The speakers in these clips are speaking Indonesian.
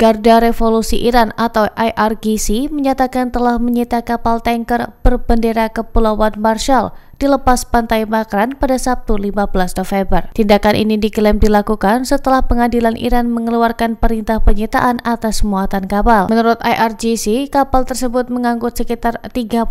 Garda Revolusi Iran atau IRGC menyatakan telah menyita kapal tanker berbendera Kepulauan Marshall di lepas pantai Makran pada Sabtu 15 November. Tindakan ini diklaim dilakukan setelah pengadilan Iran mengeluarkan perintah penyitaan atas muatan kapal. Menurut IRGC, kapal tersebut mengangkut sekitar 30.000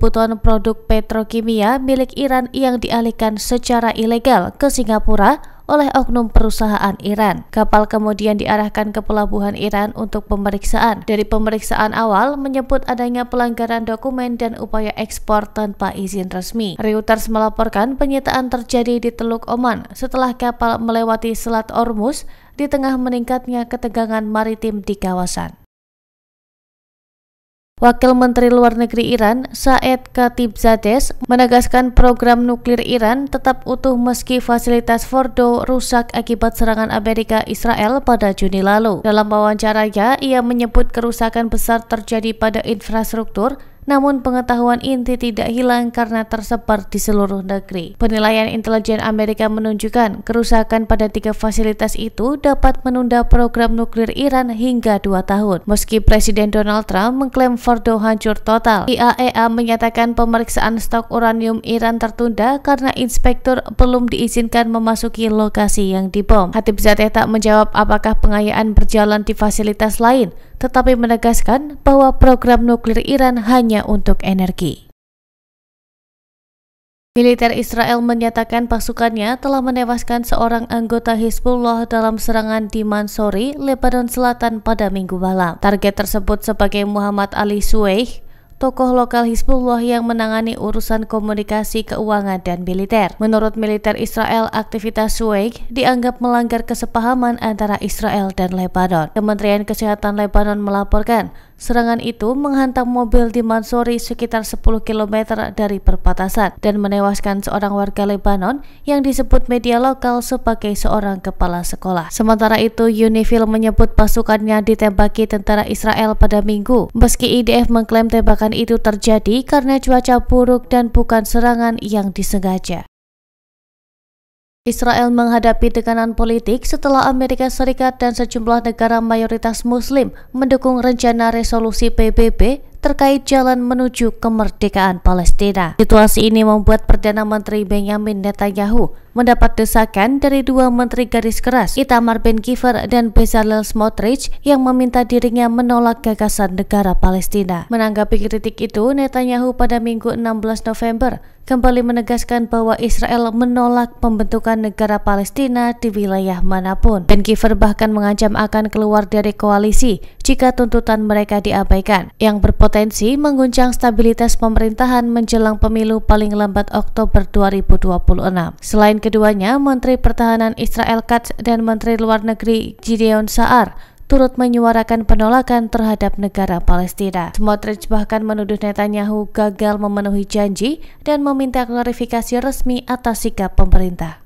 ton produk petrokimia milik Iran yang dialihkan secara ilegal ke Singapura oleh oknum perusahaan Iran. Kapal kemudian diarahkan ke pelabuhan Iran untuk pemeriksaan. Dari pemeriksaan awal menyebut adanya pelanggaran dokumen dan upaya ekspor tanpa izin resmi. Reuters melaporkan penyitaan terjadi di Teluk Oman setelah kapal melewati Selat Ormuz di tengah meningkatnya ketegangan maritim di kawasan. Wakil Menteri Luar Negeri Iran, Saeed Khatibzadeh, menegaskan program nuklir Iran tetap utuh meski fasilitas Fordow rusak akibat serangan Amerika Israel pada Juni lalu. Dalam wawancaranya, ia menyebut kerusakan besar terjadi pada infrastruktur, namun pengetahuan inti tidak hilang karena tersebar di seluruh negeri. Penilaian intelijen Amerika menunjukkan kerusakan pada 3 fasilitas itu dapat menunda program nuklir Iran hingga 2 tahun. Meski Presiden Donald Trump mengklaim Fordow hancur total, IAEA menyatakan pemeriksaan stok uranium Iran tertunda karena inspektur belum diizinkan memasuki lokasi yang dibom. Khatibzadeh tak menjawab apakah pengayaan berjalan di fasilitas lain, tetapi menegaskan bahwa program nuklir Iran hanya untuk energi. Militer Israel menyatakan pasukannya telah menewaskan seorang anggota Hizbullah dalam serangan di Mansouri, Lebanon Selatan pada Minggu malam. Target tersebut sebagai Muhammad Ali Suwaih, tokoh lokal Hizbullah yang menangani urusan komunikasi, keuangan, dan militer. Menurut militer Israel, aktivitas Suwaih dianggap melanggar kesepahaman antara Israel dan Lebanon. Kementerian Kesehatan Lebanon melaporkan serangan itu menghantam mobil di Mansouri sekitar 10 km dari perbatasan dan menewaskan seorang warga Lebanon yang disebut media lokal sebagai seorang kepala sekolah. Sementara itu, Unifil menyebut pasukannya ditembaki tentara Israel pada Minggu, meski IDF mengklaim tembakan itu terjadi karena cuaca buruk dan bukan serangan yang disengaja. Israel menghadapi tekanan politik setelah Amerika Serikat dan sejumlah negara mayoritas Muslim mendukung rencana resolusi PBB terkait jalan menuju kemerdekaan Palestina. Situasi ini membuat Perdana Menteri Benjamin Netanyahu mendapat desakan dari 2 menteri garis keras, Itamar Ben-Gvir dan Bezalel Smotrich, yang meminta dirinya menolak gagasan negara Palestina. Menanggapi kritik itu, Netanyahu pada Minggu 16 November kembali menegaskan bahwa Israel menolak pembentukan negara Palestina di wilayah manapun. Ben-Gvir bahkan mengancam akan keluar dari koalisi jika tuntutan mereka diabaikan, yang berpotensi mengguncang stabilitas pemerintahan menjelang pemilu paling lambat Oktober 2026. Selain keduanya, Menteri Pertahanan Israel Katz dan Menteri Luar Negeri Gideon Sa'ar turut menyuarakan penolakan terhadap negara Palestina. Smotrich bahkan menuduh Netanyahu gagal memenuhi janji dan meminta klarifikasi resmi atas sikap pemerintah.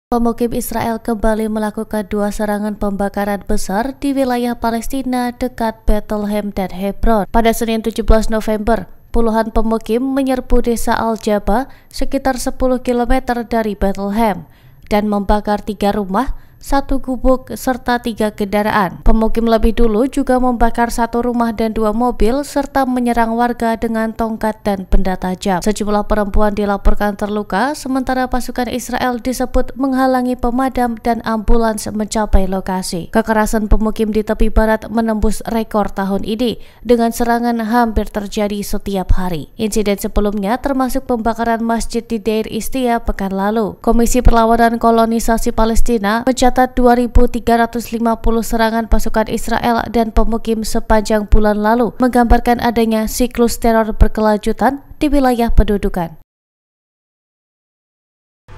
Pemukim Israel kembali melakukan 2 serangan pembakaran besar di wilayah Palestina dekat Bethlehem dan Hebron. Pada Senin 17 November, puluhan pemukim menyerbu desa Al-Jaba sekitar 10 km dari Bethlehem dan membakar 3 rumah, 1 gubuk, serta 3 kendaraan. Pemukim lebih dulu juga membakar 1 rumah dan 2 mobil serta menyerang warga dengan tongkat dan benda tajam. Sejumlah perempuan dilaporkan terluka, sementara pasukan Israel disebut menghalangi pemadam dan ambulans mencapai lokasi. Kekerasan pemukim di tepi barat menembus rekor tahun ini dengan serangan hampir terjadi setiap hari. Insiden sebelumnya termasuk pembakaran masjid di Deir Istia pekan lalu. Komisi Perlawanan Kolonisasi Palestina mencatat 2.350 serangan pasukan Israel dan pemukim sepanjang bulan lalu, menggambarkan adanya siklus teror berkelanjutan di wilayah pendudukan.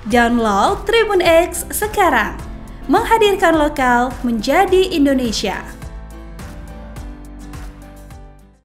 Download Tribun X sekarang, menghadirkan lokal menjadi Indonesia.